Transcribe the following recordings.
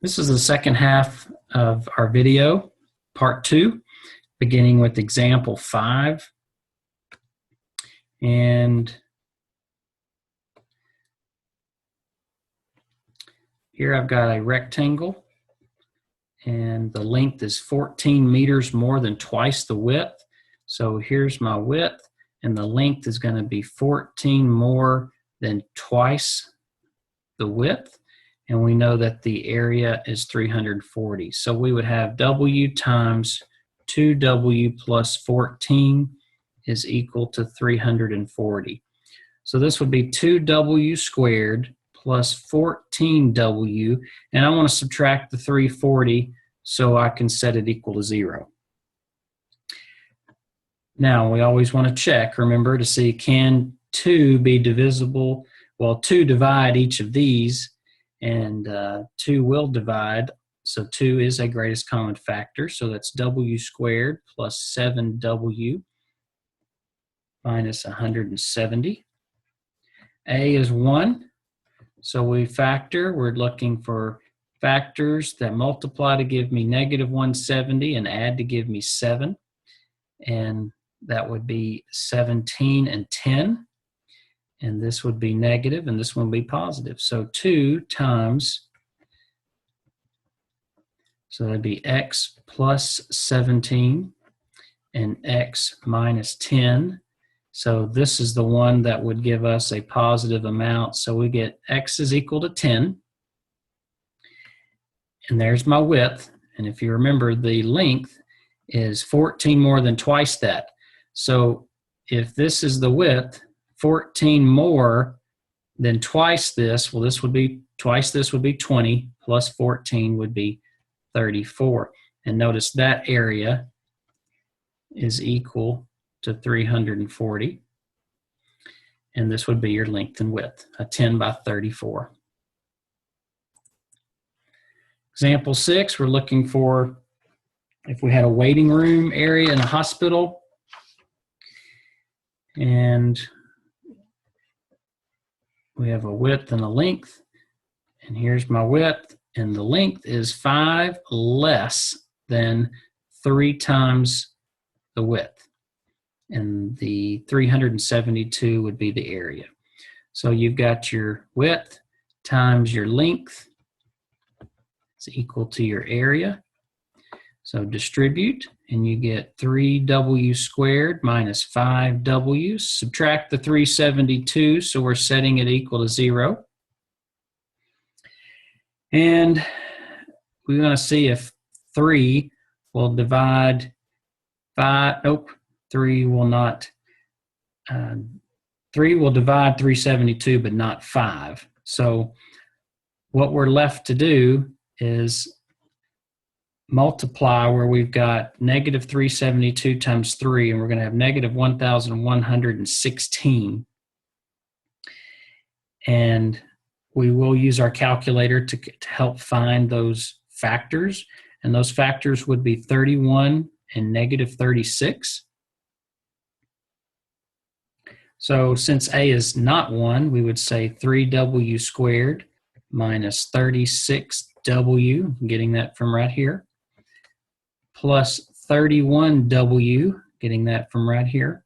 This is the second half of our video, part 2, beginning with example 5. And here I've got a rectangle, and the length is 14 meters more than twice the width. So here's my width, and the length is going to be 14 more than twice the width. And we know that the area is 340. So we would have W times 2W plus 14 is equal to 340. So this would be 2W squared plus 14W, and I want to subtract the 340 so I can set it equal to 0. Now we always want to check, remember, to see can 2 be divisible. Well, 2 divide each of these, and 2 will divide, so 2 is a greatest common factor, so that's W squared plus 7W minus 170. A is 1, so we factor. We're looking for factors that multiply to give me negative 170 and add to give me 7, and that would be 17 and 10. And this would be negative, and this one would be positive. So 2 times, so that'd be x plus 17 and x minus 10. So this is the one that would give us a positive amount. So we get x is equal to 10. And there's my width. And if you remember, the length is 14 more than twice that. So if this is the width, 14 more than twice this, well, this would be twice this would be 20, plus 14 would be 34. And notice that area is equal to 340. And this would be your length and width, a 10 by 34. Example 6, we're looking for if we had a waiting room area in a hospital, and we have a width and a length, and here's my width, and the length is 5 less than 3 times the width, and the 372 would be the area. So you've got your width times your length is equal to your area. So distribute, and you get 3W squared minus 5W. Subtract the 372, so we're setting it equal to 0. And we're going to see if 3 will divide 5. Nope, 3 will not. 3 will divide 372, but not 5. So what we're left to do is multiply where we've got negative 372 times 3, and we're going to have negative 1,116. And we will use our calculator to help find those factors. And those factors would be 31 and negative 36. So since A is not 1, we would say 3W squared minus 36W, getting that from right here, plus 31W, getting that from right here,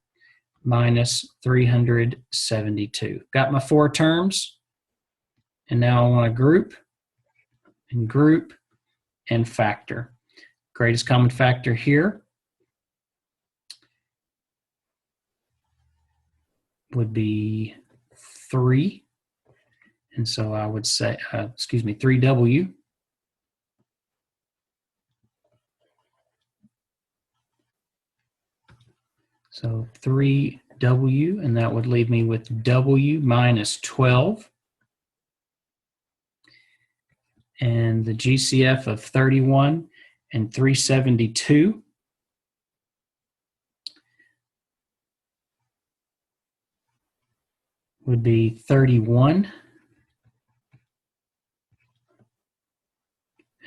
minus 372. Got my 4 terms, and now I want to group and factor. Greatest common factor here would be 3, and so I would say, 3W. So 3W, and that would leave me with W minus 12. And the GCF of 31 and 372 would be 31.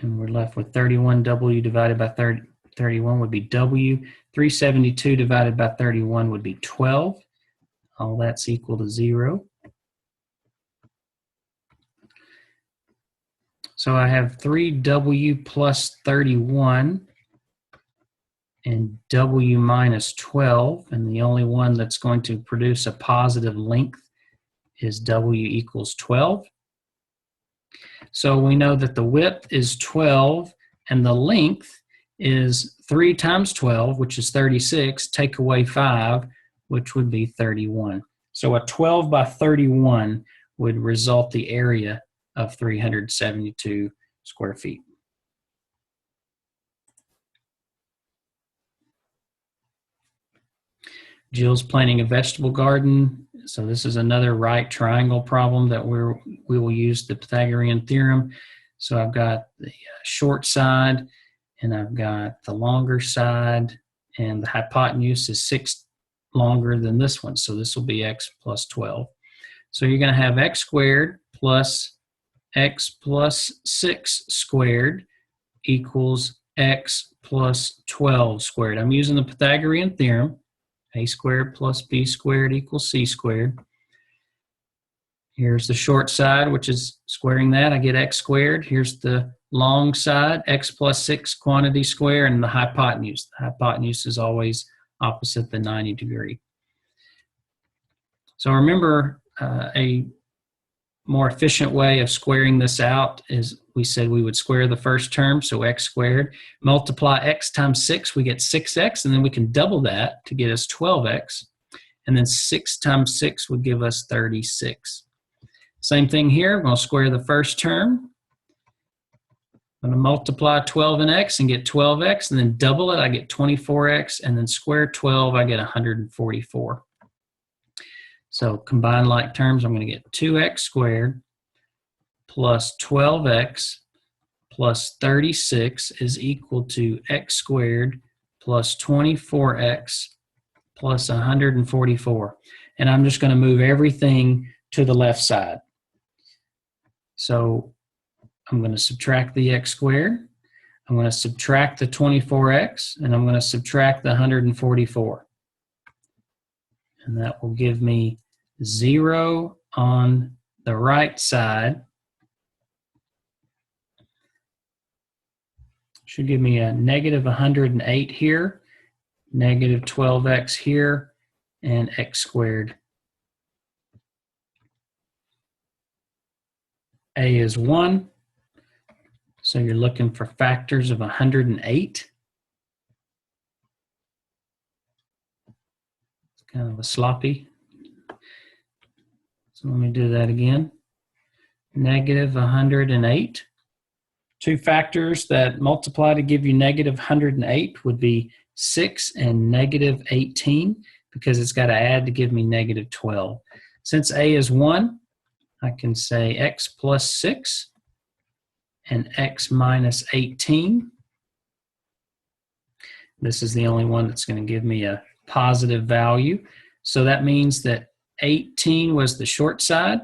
And we're left with 31W divided by 31 would be W. 372 divided by 31 would be 12. All that's equal to 0. So I have 3W plus 31 and W minus 12, and the only one that's going to produce a positive length is W equals 12. So we know that the width is 12 and the length is 3 times 12, which is 36, take away 5, which would be 31. So a 12 by 31 would result the area of 372 square feet. Jill's planting a vegetable garden. So this is another right triangle problem that we will use the Pythagorean theorem. So I've got the short side and I've got the longer side, and the hypotenuse is 6 longer than this one. So this will be x plus 12. So you're going to have x squared plus x plus 6 squared equals x plus 12 squared. I'm using the Pythagorean theorem. A squared plus b squared equals c squared. Here's the short side, which is squaring that. I get x squared. Here's the long side, x plus 6 quantity square, and the hypotenuse. The hypotenuse is always opposite the 90 degree. So remember, a more efficient way of squaring this out is we said we would square the first term, so x squared. Multiply x times 6, we get 6x, and then we can double that to get us 12x. And then 6 times 6 would give us 36. Same thing here, we're going to square the first term. I'm going to multiply 12 and x and get 12x, and then double it, I get 24x, and then square 12, I get 144. So combine like terms, I'm going to get 2x squared plus 12x plus 36 is equal to x squared plus 24x plus 144. And I'm just going to move everything to the left side. So I'm going to subtract the x squared, I'm going to subtract the 24x, and I'm going to subtract the 144. And that will give me 0 on the right side. Should give me a negative 108 here, negative 12x here, and x squared. A is 1, so you're looking for factors of 108. It's kind of a sloppy. So let me do that again. Negative 108. Two factors that multiply to give you negative 108 would be 6 and negative 18, because it's got to add to give me negative 12. Since A is 1, I can say x plus 6 and x minus 18. This is the only one that's going to give me a positive value. So that means that 18 was the short side,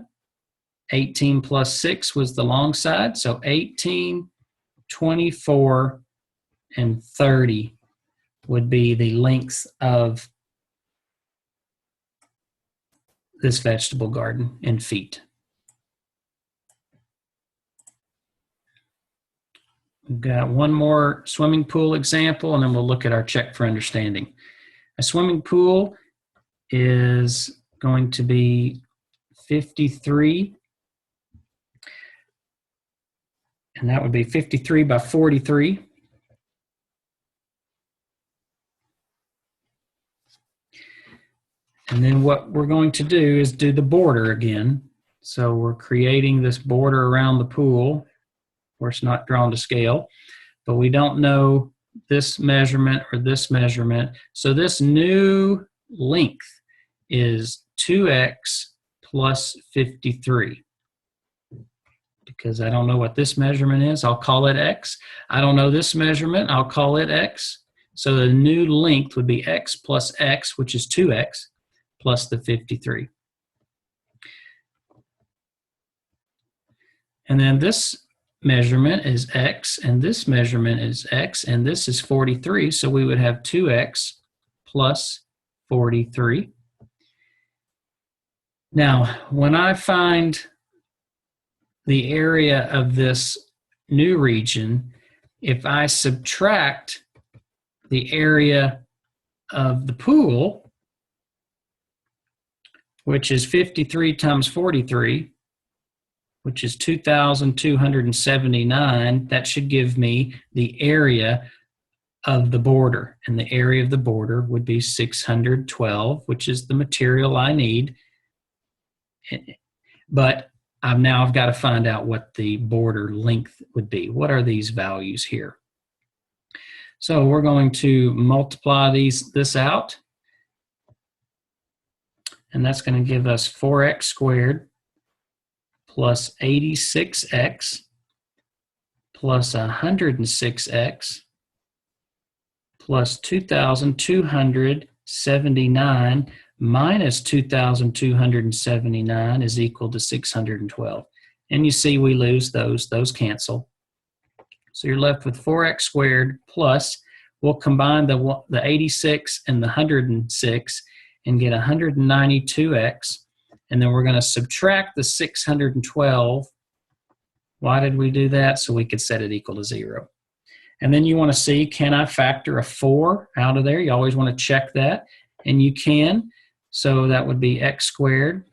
18 plus 6 was the long side, so 18, 24, and 30 would be the lengths of this vegetable garden in feet. We've got one more swimming pool example, and then we'll look at our check for understanding. A swimming pool is going to be 53, and that would be 53 by 43. And then what we're going to do is do the border again. So we're creating this border around the pool. Of course, not drawn to scale, but we don't know this measurement or this measurement. So this new length is 2x plus 53. Because I don't know what this measurement is, I'll call it x. I don't know this measurement, I'll call it x. So the new length would be x plus x, which is 2x, plus the 53. And then this measurement is x, and this measurement is x, and this is 43, so we would have 2x plus 43. Now, when I find the area of this new region, if I subtract the area of the pool, which is 53 times 43, which is 2,279, that should give me the area of the border. And the area of the border would be 612, which is the material I need. But I've got to find out what the border length would be. What are these values here? So we're going to multiply this out. And that's going to give us 4x squared plus 86x plus 106x plus 2,279 minus 2,279 is equal to 612. And you see we lose those cancel. So you're left with 4x squared plus, we'll combine the 86 and the 106 and get 192x. And then we're going to subtract the 612. Why did we do that? So we could set it equal to 0. And then you want to see, can I factor a 4 out of there? You always want to check that. And you can. So that would be x squared.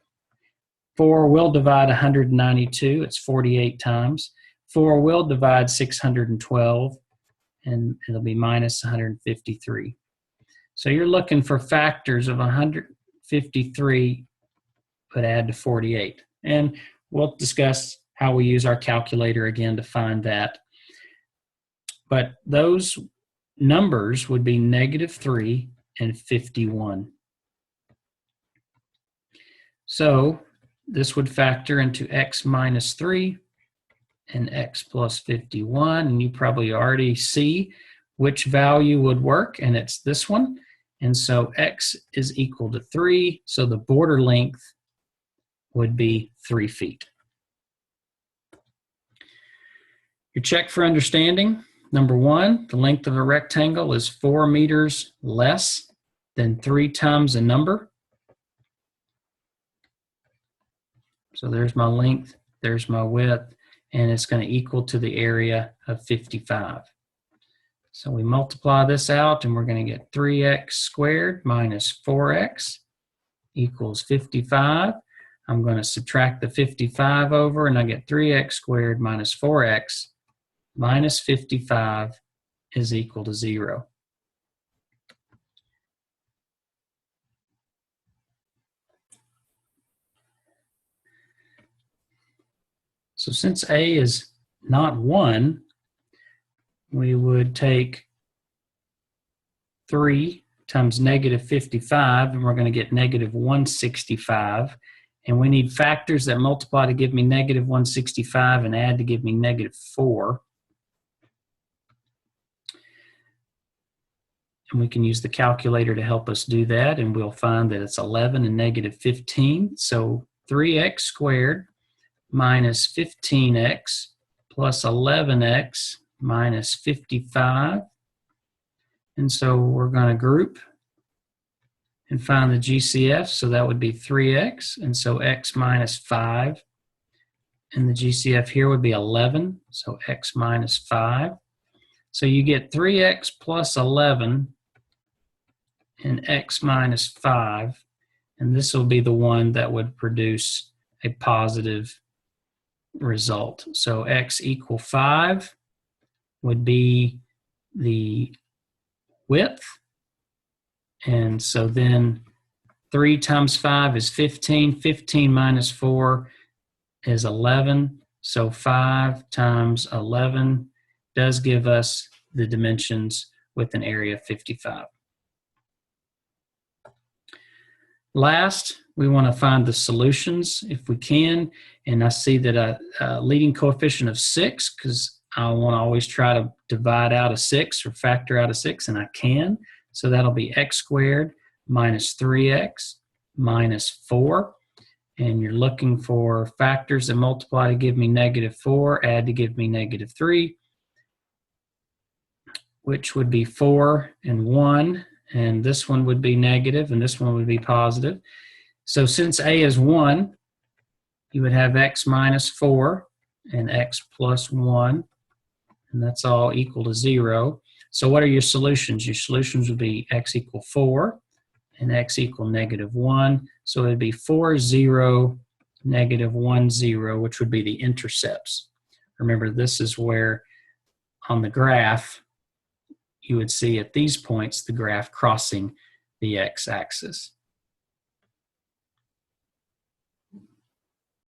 4 will divide 192. It's 48 times. 4 will divide 612. And it'll be minus 153. So you're looking for factors of 153, but add to 48. And we'll discuss how we use our calculator again to find that. But those numbers would be -3 and 51. So this would factor into x minus 3 and x plus 51. And you probably already see which value would work, and it's this one. And so x is equal to 3, so the border length would be 3 feet. Your check for understanding. Number 1, the length of a rectangle is 4 meters less than 3 times a number. So there's my length, there's my width, and it's going to equal to the area of 55. So we multiply this out, and we're going to get 3x squared minus 4x equals 55. I'm going to subtract the 55 over, and I get 3x squared minus 4x minus 55 is equal to 0. So since a is not 1, we would take 3 times negative 55, and we're going to get negative 165. And we need factors that multiply to give me negative 165 and add to give me negative 4. And we can use the calculator to help us do that, and we'll find that it's 11 and negative 15. So 3x squared minus 15x plus 11x minus 55. And so we're going to group and find the GCF. So that would be 3x, and so x minus 5. And the GCF here would be 11, so x minus 5. So you get 3x plus 11 and x minus 5, and this will be the one that would produce a positive result. So x equal 5 would be the width, and so then 3 times 5 is 15. 15 minus 4 is 11, so 5 times 11 does give us the dimensions with an area of 55. Last, we want to find the solutions if we can, and I see that a leading coefficient of 6, because I want to always try to divide out a 6 or factor out a 6, and I can. So that'll be x squared minus 3x minus 4, and you're looking for factors that multiply to give me negative 4, add to give me negative 3, which would be 4 and 1, and this one would be negative, and this one would be positive. So since a is 1, you would have x minus 4 and x plus 1. and that's all equal to 0. So what are your solutions? Your solutions would be x equal 4 and x equal -1. So it would be 4, 0, -1, 0, which would be the intercepts. Remember, this is where on the graph you would see at these points the graph crossing the x-axis.